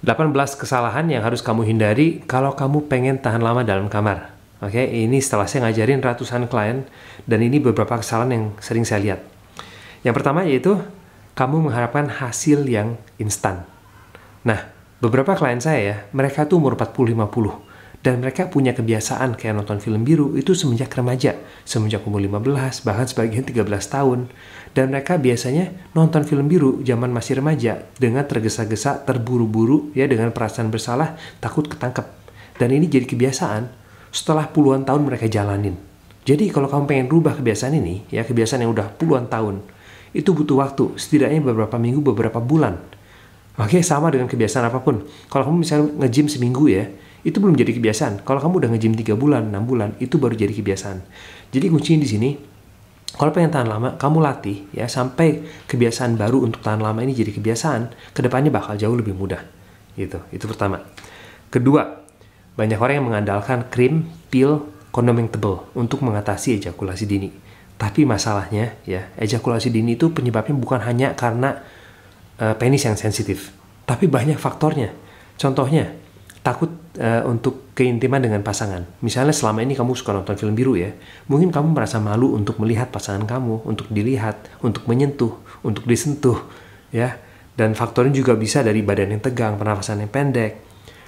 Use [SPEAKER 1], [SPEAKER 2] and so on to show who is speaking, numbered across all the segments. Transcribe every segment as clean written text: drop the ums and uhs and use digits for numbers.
[SPEAKER 1] 18 kesalahan yang harus kamu hindari kalau kamu pengen tahan lama dalam kamar. Oke, ini setelah saya ngajarin ratusan klien, dan ini beberapa kesalahan yang sering saya lihat. Yang pertama yaitu, kamu mengharapkan hasil yang instan. Nah, beberapa klien saya ya, mereka tuh umur 40-50. Dan mereka punya kebiasaan kayak nonton film biru itu semenjak remaja. Semenjak umur 15, bahkan sebagian 13 tahun. Dan mereka biasanya nonton film biru zaman masih remaja dengan tergesa-gesa, terburu-buru, ya dengan perasaan bersalah, takut ketangkep. Dan ini jadi kebiasaan setelah puluhan tahun mereka jalanin. Jadi kalau kamu pengen rubah kebiasaan ini, ya kebiasaan yang udah puluhan tahun, itu butuh waktu, setidaknya beberapa minggu, beberapa bulan. Oke, sama dengan kebiasaan apapun. Kalau kamu misalnya nge-gym seminggu ya, itu belum jadi kebiasaan. Kalau kamu udah nge-gym 3 bulan, 6 bulan, itu baru jadi kebiasaan. Jadi kuncinya di sini, kalau pengen tahan lama, kamu latih ya sampai kebiasaan baru untuk tahan lama ini jadi kebiasaan, kedepannya bakal jauh lebih mudah. Gitu. Itu pertama. Kedua, banyak orang yang mengandalkan krim, pil, kondom yang tebal untuk mengatasi ejakulasi dini. Tapi masalahnya ya, ejakulasi dini itu penyebabnya bukan hanya karena penis yang sensitif, tapi banyak faktornya. Contohnya, takut untuk keintiman dengan pasangan. Misalnya selama ini kamu suka nonton film biru ya, mungkin kamu merasa malu untuk melihat pasangan kamu, untuk dilihat, untuk menyentuh, untuk disentuh, ya. Dan faktornya juga bisa dari badan yang tegang, pernafasan yang pendek.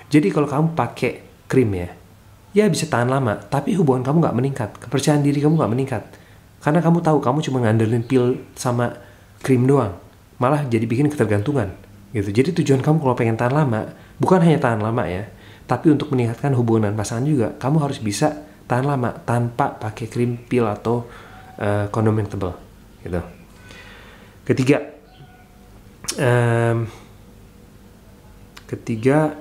[SPEAKER 1] Jadi kalau kamu pakai krim ya bisa tahan lama, tapi hubungan kamu nggak meningkat, kepercayaan diri kamu nggak meningkat. Karena kamu tahu kamu cuma ngandelin pil sama krim doang, malah jadi bikin ketergantungan. Gitu. Jadi tujuan kamu kalau pengen tahan lama, bukan hanya tahan lama ya, tapi untuk meningkatkan hubungan pasangan juga, kamu harus bisa tahan lama tanpa pakai krim, pil, atau kondom yang tebal. Gitu. Ketiga,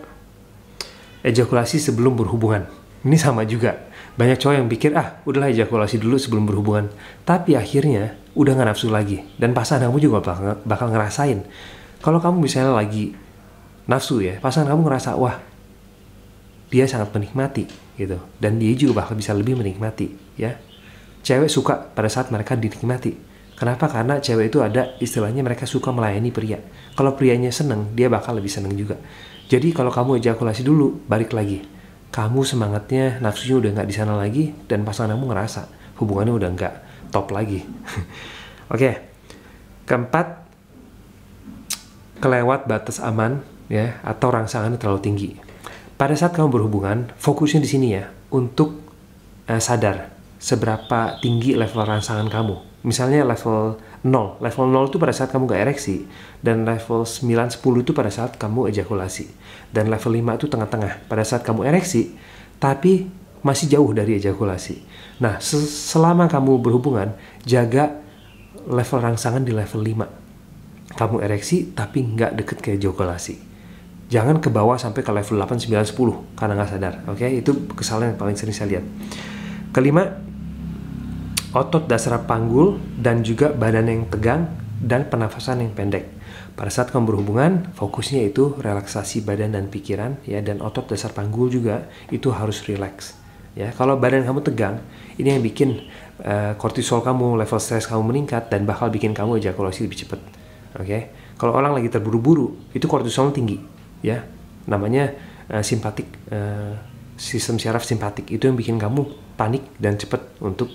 [SPEAKER 1] ejakulasi sebelum berhubungan. Ini sama juga. Banyak cowok yang pikir, udahlah ejakulasi dulu sebelum berhubungan. Tapi akhirnya, udah gak nafsu lagi. Dan pasangan kamu juga bakal ngerasain. Kalau kamu misalnya lagi nafsu ya, pasangan kamu ngerasa, wah, dia sangat menikmati gitu, dan dia juga bakal bisa lebih menikmati ya. Cewek suka pada saat mereka dinikmati. Kenapa? Karena cewek itu ada istilahnya mereka suka melayani pria. Kalau prianya seneng, dia bakal lebih seneng juga. Jadi kalau kamu ejakulasi dulu, balik lagi, kamu semangatnya, nafsunya udah nggak di sana lagi, dan pasangan kamu ngerasa hubungannya udah nggak top lagi. Oke. Keempat, kelewat batas aman ya, atau rangsangannya terlalu tinggi. Pada saat kamu berhubungan, fokusnya di sini ya, untuk sadar seberapa tinggi level rangsangan kamu. Misalnya level 0. Level 0 itu pada saat kamu gak ereksi, dan level 9-10 itu pada saat kamu ejakulasi. Dan level 5 itu tengah-tengah, pada saat kamu ereksi, tapi masih jauh dari ejakulasi. Nah, selama kamu berhubungan, jaga level rangsangan di level 5. Kamu ereksi tapi nggak deket ke ejakulasi. Jangan ke bawah sampai ke level 8, 9, 10 karena nggak sadar. Oke, itu kesalahan yang paling sering saya lihat. Kelima, otot dasar panggul dan juga badan yang tegang dan pernafasan yang pendek. Pada saat kamu berhubungan, fokusnya itu relaksasi badan dan pikiran ya, dan otot dasar panggul juga itu harus rileks. Ya, kalau badan kamu tegang, ini yang bikin kortisol kamu, level stres kamu meningkat, dan bakal bikin kamu ejakulasi lebih cepat. Oke, kalau orang lagi terburu-buru, itu kortisol tinggi, ya, namanya simpatik, sistem syaraf simpatik, itu yang bikin kamu panik dan cepat untuk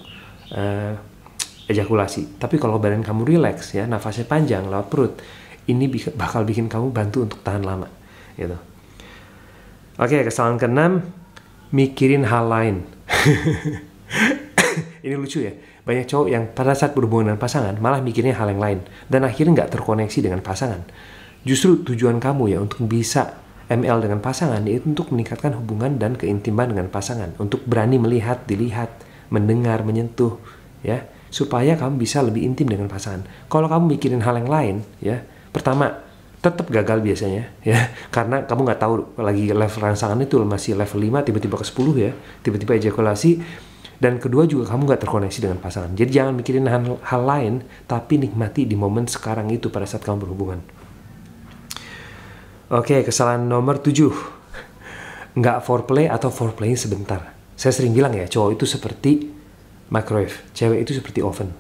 [SPEAKER 1] ejakulasi. Tapi kalau badan kamu rileks, ya, nafasnya panjang lewat perut, ini bakal bikin kamu bantu untuk tahan lama, gitu. Oke, kesalahan keenam, mikirin hal lain. Ini lucu ya. Banyak cowok yang pada saat berhubungan dengan pasangan malah mikirnya hal yang lain, dan akhirnya nggak terkoneksi dengan pasangan. Justru tujuan kamu ya untuk bisa ML dengan pasangan yaitu untuk meningkatkan hubungan dan keintiman dengan pasangan, untuk berani melihat, dilihat, mendengar, menyentuh, ya, supaya kamu bisa lebih intim dengan pasangan. Kalau kamu mikirin hal yang lain, ya, pertama tetap gagal biasanya, ya, karena kamu nggak tahu lagi level rangsangan itu masih level 5 tiba-tiba ke 10 ya, tiba-tiba ejakulasi. Dan kedua juga kamu gak terkoneksi dengan pasangan. Jadi jangan mikirin hal lain, tapi nikmati di momen sekarang itu pada saat kamu berhubungan. Oke, kesalahan nomor 7. Nggak foreplay atau foreplay sebentar. Saya sering bilang ya, cowok itu seperti microwave, cewek itu seperti oven.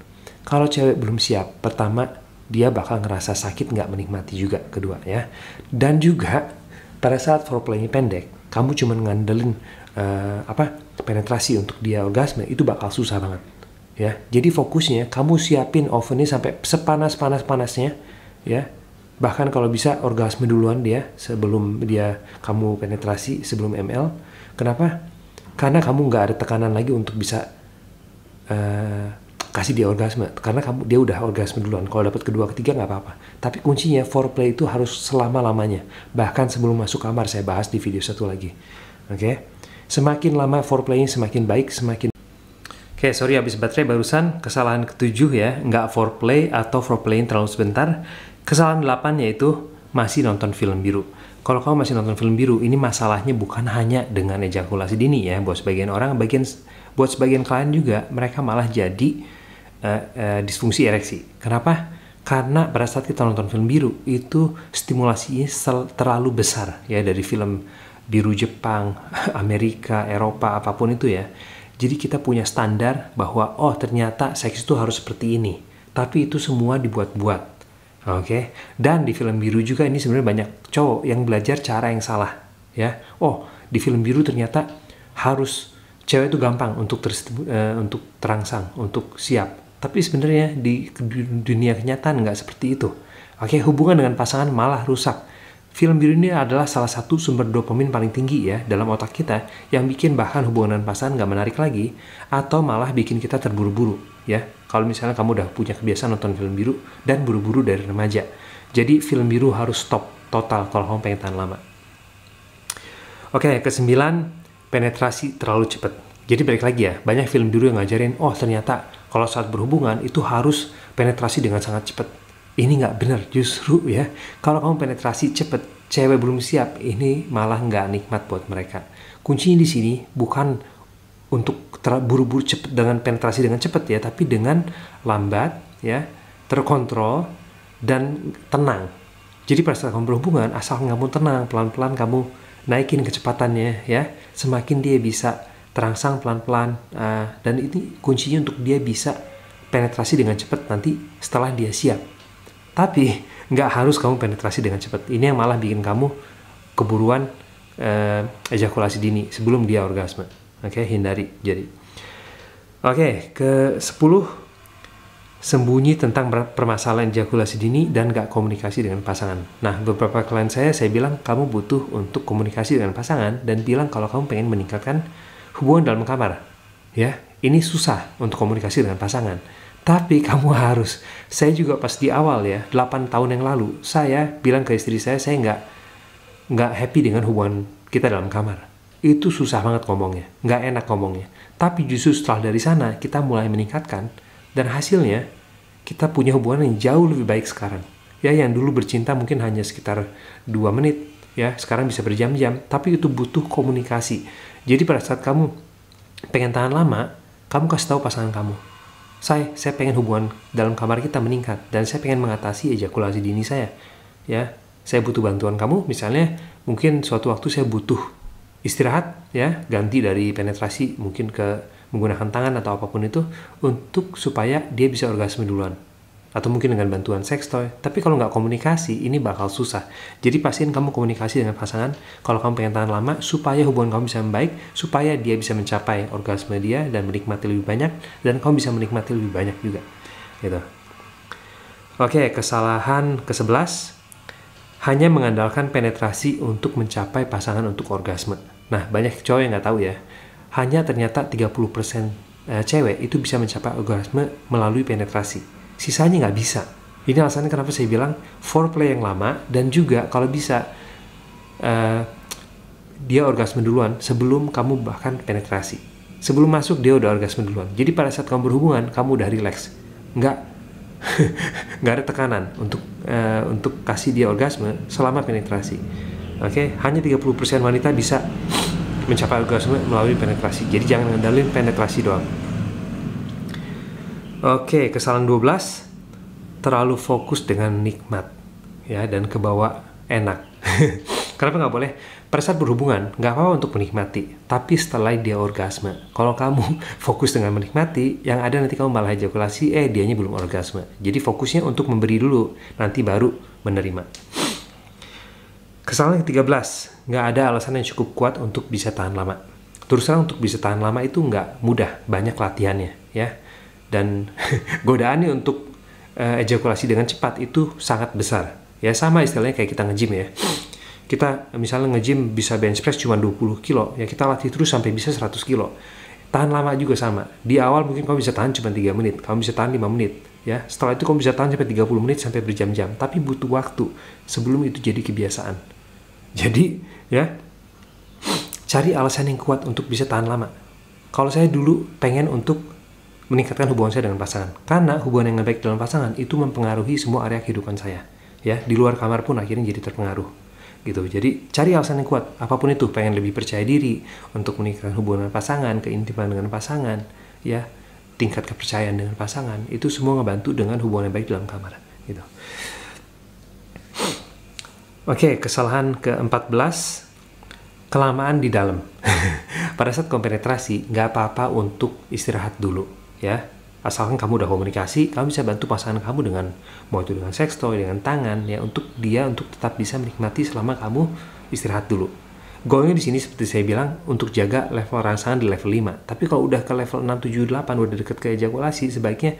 [SPEAKER 1] Kalau cewek belum siap, pertama dia bakal ngerasa sakit, nggak menikmati juga kedua ya. Dan juga pada saat foreplay-nya pendek, kamu cuma ngandelin penetrasi untuk dia orgasme, itu bakal susah banget. Ya, jadi fokusnya kamu siapin ovennya sampai sepanas-panas-panasnya, ya. Bahkan kalau bisa orgasme duluan dia sebelum kamu penetrasi sebelum ML. Kenapa? Karena kamu nggak ada tekanan lagi untuk bisa kasih dia orgasme, karena dia udah orgasme duluan. Kalau dapat kedua ketiga nggak apa-apa, tapi kuncinya foreplay itu harus selama-lamanya, bahkan sebelum masuk kamar. Saya bahas di video satu lagi. Oke. Semakin lama foreplaynya semakin baik, Oke, sorry habis baterai barusan. Kesalahan ketujuh ya, nggak foreplay atau foreplayin terlalu sebentar. Kesalahan 8 yaitu masih nonton film biru. Kalau kamu masih nonton film biru, ini masalahnya bukan hanya dengan ejakulasi dini ya. Buat sebagian orang, buat sebagian klien juga, mereka malah jadi disfungsi ereksi. Kenapa? Karena pada saat kita nonton film biru, itu stimulasinya terlalu besar ya, dari film biru Jepang, Amerika, Eropa, apapun itu ya. Jadi kita punya standar bahwa oh ternyata seks itu harus seperti ini. Tapi itu semua dibuat-buat. Oke. Dan di film biru juga ini sebenarnya banyak cowok yang belajar cara yang salah ya. Oh, di film biru ternyata harus cewek itu gampang untuk terangsang, untuk siap. Tapi sebenarnya di dunia kenyataan nggak seperti itu. Oke, hubungan dengan pasangan malah rusak. Film biru ini adalah salah satu sumber dopamin paling tinggi ya dalam otak kita, yang bikin bahkan hubungan dengan pasangan nggak menarik lagi, atau malah bikin kita terburu-buru ya. Kalau misalnya kamu udah punya kebiasaan nonton film biru dan buru-buru dari remaja. Jadi film biru harus stop total kalau kamu pengen tahan lama. Oke, ke-9, penetrasi terlalu cepat. Jadi balik lagi ya, banyak film biru yang ngajarin, oh ternyata kalau saat berhubungan itu harus penetrasi dengan sangat cepat. Ini nggak benar, justru ya. Kalau kamu penetrasi cepat, cewek belum siap, ini malah nggak nikmat buat mereka. Kuncinya di sini bukan untuk buru-buru cepat dengan penetrasi dengan cepat ya, tapi dengan lambat ya, terkontrol dan tenang. Jadi pada saat kamu berhubungan, asal kamu tenang, pelan-pelan kamu naikin kecepatannya ya, semakin dia bisa terangsang pelan-pelan, dan ini kuncinya untuk dia bisa penetrasi dengan cepat nanti setelah dia siap. Tapi nggak harus kamu penetrasi dengan cepat. Ini yang malah bikin kamu keburuan ejakulasi dini sebelum dia orgasme. Oke, hindari. Jadi, oke, ke-10, sembunyi tentang permasalahan ejakulasi dini dan nggak komunikasi dengan pasangan. Nah, beberapa klien saya bilang kamu butuh untuk komunikasi dengan pasangan dan bilang kalau kamu pengen meningkatkan hubungan dalam kamar. Ya, ini susah untuk komunikasi dengan pasangan. Tapi kamu harus. Saya juga pas di awal ya, 8 tahun yang lalu, saya bilang ke istri saya nggak happy dengan hubungan kita dalam kamar. Itu susah banget ngomongnya, nggak enak ngomongnya. Tapi justru setelah dari sana, kita mulai meningkatkan, dan hasilnya, kita punya hubungan yang jauh lebih baik sekarang. Ya, yang dulu bercinta mungkin hanya sekitar 2 menit, ya, sekarang bisa berjam-jam, tapi itu butuh komunikasi. Jadi pada saat kamu pengen tahan lama, kamu kasih tahu pasangan kamu, saya pengen hubungan dalam kamar kita meningkat dan saya pengen mengatasi ejakulasi dini saya. Ya, saya butuh bantuan kamu. Misalnya, mungkin suatu waktu saya butuh istirahat, ya, ganti dari penetrasi mungkin ke menggunakan tangan atau apapun itu untuk supaya dia bisa orgasme duluan. Atau mungkin dengan bantuan sextoy. Tapi kalau nggak komunikasi, ini bakal susah. Jadi pastiin kamu komunikasi dengan pasangan kalau kamu pengen tahan lama, supaya hubungan kamu bisa membaik, supaya dia bisa mencapai orgasme dia dan menikmati lebih banyak, dan kamu bisa menikmati lebih banyak juga. Gitu. Oke, kesalahan ke-11, hanya mengandalkan penetrasi untuk mencapai pasangan untuk orgasme. Nah, banyak cowok yang nggak tahu ya, hanya ternyata 30% cewek itu bisa mencapai orgasme melalui penetrasi. Sisanya nggak bisa. Ini alasannya kenapa saya bilang foreplay yang lama, dan juga kalau bisa dia orgasme duluan sebelum kamu bahkan penetrasi. Sebelum masuk dia udah orgasme duluan. Jadi pada saat kamu berhubungan, kamu udah relax. Nggak ada tekanan untuk kasih dia orgasme selama penetrasi. Oke, hanya 30% wanita bisa mencapai orgasme melalui penetrasi. Jadi jangan ngandalin penetrasi doang. Oke, kesalahan 12, terlalu fokus dengan nikmat ya, dan kebawa enak. Kenapa nggak boleh? Pada saat berhubungan, nggak apa-apa untuk menikmati, tapi setelah dia orgasme. Kalau kamu fokus dengan menikmati, yang ada nanti kamu malah ejakulasi, dianya belum orgasme. Jadi fokusnya untuk memberi dulu, nanti baru menerima. Kesalahan ke-13, nggak ada alasan yang cukup kuat untuk bisa tahan lama. Terus terang untuk bisa tahan lama itu nggak mudah, banyak latihannya ya. Dan godaannya untuk ejakulasi dengan cepat itu sangat besar. Ya sama istilahnya kayak kita nge-gym ya. Kita misalnya nge-gym bisa bench press cuma 20 kilo, ya kita latih terus sampai bisa 100 kilo. Tahan lama juga sama. Di awal mungkin kamu bisa tahan cuma 3 menit, kamu bisa tahan 5 menit. Ya, setelah itu kamu bisa tahan sampai 30 menit sampai berjam-jam. Tapi butuh waktu sebelum itu jadi kebiasaan. Jadi ya, cari alasan yang kuat untuk bisa tahan lama. Kalau saya dulu pengen untuk meningkatkan hubungan saya dengan pasangan, karena hubungan yang baik dalam pasangan itu mempengaruhi semua area kehidupan saya. Ya, di luar kamar pun akhirnya jadi terpengaruh. Gitu. Jadi cari alasan yang kuat, apapun itu, pengen lebih percaya diri, untuk meningkatkan hubungan pasangan, keintiman dengan pasangan, ya, tingkat kepercayaan dengan pasangan, itu semua ngebantu dengan hubungan yang baik dalam kamar. Gitu. Oke, kesalahan ke-14, kelamaan di dalam. Pada saat kompenetrasi, nggak apa-apa untuk istirahat dulu, ya. Asalkan kamu udah komunikasi, kamu bisa bantu pasangan kamu dengan, mau itu dengan seks toy, dengan tangan, ya, untuk tetap bisa menikmati selama kamu istirahat dulu. Goalnya di sini seperti saya bilang, untuk jaga level rangsangan di level 5. Tapi kalau udah ke level 6, 7, 8, udah deket ke ejakulasi, sebaiknya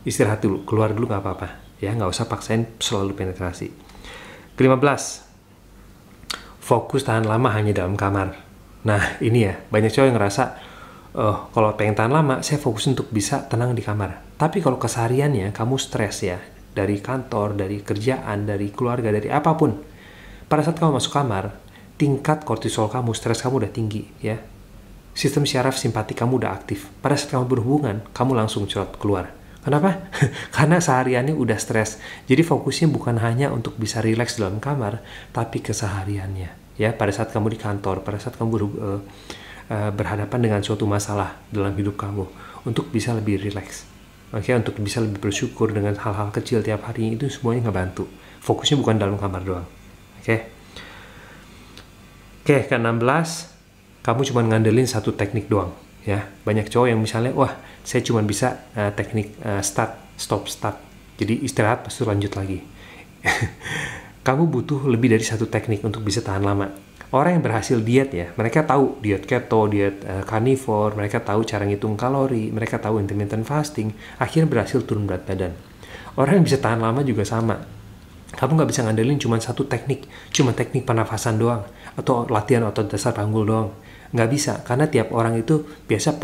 [SPEAKER 1] istirahat dulu, keluar dulu nggak apa-apa. Ya, nggak usah paksain selalu penetrasi. Ke-15, fokus tahan lama hanya dalam kamar. Nah, ini ya, banyak cowok yang ngerasa, kalau pengen tahan lama, saya fokus untuk bisa tenang di kamar. Tapi kalau kesehariannya kamu stres ya, dari kantor, dari kerjaan, dari keluarga, dari apapun, pada saat kamu masuk kamar, tingkat kortisol kamu, stres kamu udah tinggi ya. Sistem syaraf simpatik kamu udah aktif. Pada saat kamu berhubungan, kamu langsung cerot keluar. Kenapa? Karena sehariannya udah stres. Jadi fokusnya bukan hanya untuk bisa rileks dalam kamar, tapi kesehariannya. Ya, pada saat kamu di kantor, pada saat kamu berhadapan dengan suatu masalah dalam hidup kamu, untuk bisa lebih rileks, untuk bisa lebih bersyukur dengan hal-hal kecil tiap hari, itu semuanya ngebantu. Fokusnya bukan dalam kamar doang. Ke-16, kamu cuma ngandelin satu teknik doang. Ya, banyak cowok yang misalnya, wah, saya cuma bisa teknik start, stop, start. Jadi istirahat, pasti lanjut lagi. Kamu butuh lebih dari satu teknik untuk bisa tahan lama. Orang yang berhasil diet ya, mereka tahu diet keto, diet carnivore, mereka tahu cara ngitung kalori, mereka tahu intermittent fasting, akhirnya berhasil turun berat badan. Orang yang bisa tahan lama juga sama. Kamu nggak bisa ngandelin cuma satu teknik, cuma teknik pernafasan doang, atau latihan otot dasar panggul doang. Nggak bisa, karena tiap orang itu biasa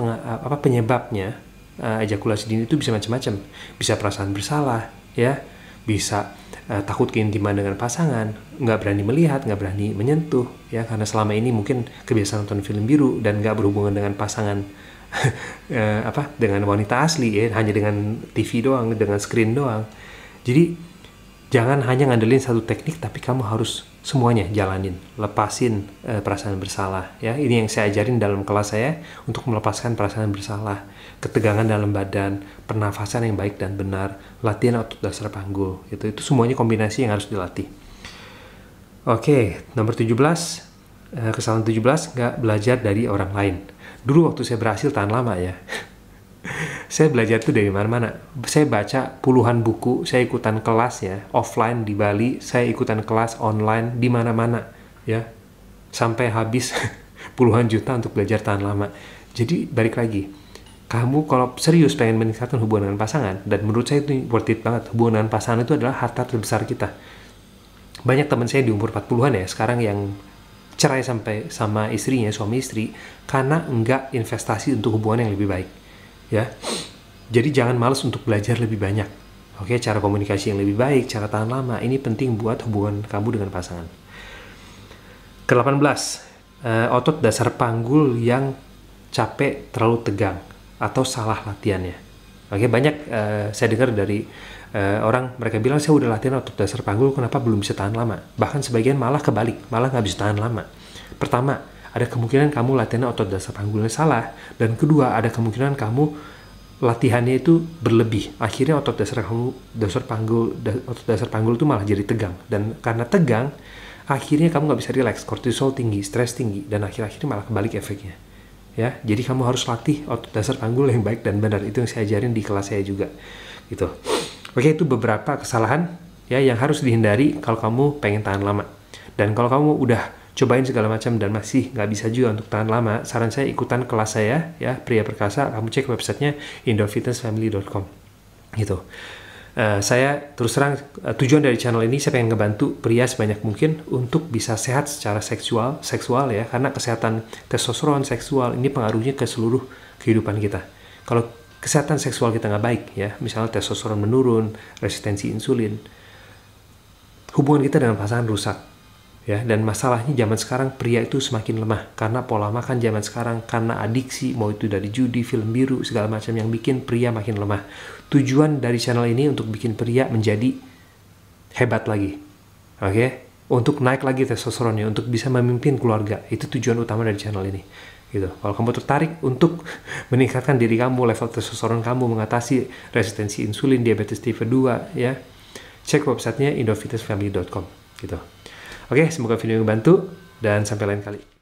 [SPEAKER 1] penyebabnya ejakulasi dini itu bisa macam-macam. Bisa perasaan bersalah, ya, bisa takut keintiman dengan pasangan, nggak berani melihat, nggak berani menyentuh, ya, karena selama ini mungkin kebiasaan nonton film biru dan nggak berhubungan dengan pasangan dengan wanita asli, ya, hanya dengan TV doang, dengan screen doang. Jadi jangan hanya ngandelin satu teknik, tapi kamu harus semuanya jalanin, lepasin perasaan bersalah. Ya, ini yang saya ajarin dalam kelas saya untuk melepaskan perasaan bersalah, ketegangan dalam badan, pernafasan yang baik dan benar, latihan otot dasar panggul. Itu semuanya kombinasi yang harus dilatih. Oke, nomor 17, kesalahan 17, nggak belajar dari orang lain. Dulu waktu saya berhasil tahan lama ya, saya belajar itu dari mana-mana. Saya baca puluhan buku, saya ikutan kelas ya, offline di Bali, saya ikutan kelas online di mana-mana ya, sampai habis puluhan juta untuk belajar tahan lama. Jadi balik lagi, kamu kalau serius pengen meningkatkan hubungan dengan pasangan, dan menurut saya itu worth it banget, hubungan dengan pasangan itu adalah harta terbesar kita. Banyak teman saya di umur 40-an ya, sekarang yang cerai sampai sama istrinya, suami istri, karena enggak investasi untuk hubungan yang lebih baik. Ya, jadi jangan malas untuk belajar lebih banyak. Oke, cara komunikasi yang lebih baik, cara tahan lama, ini penting buat hubungan kamu dengan pasangan. Ke-18, otot dasar panggul yang capek, terlalu tegang, atau salah latihannya. Oke, banyak saya dengar dari orang, mereka bilang saya udah latihan otot dasar panggul, kenapa belum bisa tahan lama? Bahkan sebagian malah kebalik, malah nggak bisa tahan lama. Pertama, ada kemungkinan kamu latihan otot dasar panggulnya salah, dan kedua, ada kemungkinan kamu latihannya itu berlebih. Akhirnya otot dasar panggul itu malah jadi tegang, dan karena tegang, akhirnya kamu nggak bisa rileks, kortisol tinggi, stres tinggi, dan akhir-akhirnya malah kebalik efeknya. Ya, jadi kamu harus latih otot dasar panggul yang baik dan benar. Itu yang saya ajarin di kelas saya juga. Gitu. Oke, itu beberapa kesalahan ya yang harus dihindari kalau kamu pengen tahan lama. Dan kalau kamu udah cobain segala macam dan masih nggak bisa juga untuk tahan lama, saran saya ikutan kelas saya ya, Pria Perkasa. Kamu cek websitenya indofitnessfamily.com gitu. Saya terus terang, tujuan dari channel ini saya pengen ngebantu pria sebanyak mungkin untuk bisa sehat secara seksual ya, karena kesehatan testosteron seksual ini pengaruhnya ke seluruh kehidupan kita. Kalau kesehatan seksual kita nggak baik ya, misalnya testosteron menurun, resistensi insulin, hubungan kita dengan pasangan rusak ya. Dan masalahnya zaman sekarang pria itu semakin lemah karena pola makan zaman sekarang, karena adiksi, mau itu dari judi, film biru, segala macam yang bikin pria makin lemah. Tujuan dari channel ini untuk bikin pria menjadi hebat lagi, oke? Untuk naik lagi testosteronnya, untuk bisa memimpin keluarga. Itu tujuan utama dari channel ini gitu. Kalau kamu tertarik untuk meningkatkan diri kamu, level testosteron kamu, mengatasi resistensi insulin, diabetes tipe 2 ya, cek websitenya indofitnessfamily.com gitu. Oke, semoga video ini membantu dan sampai lain kali.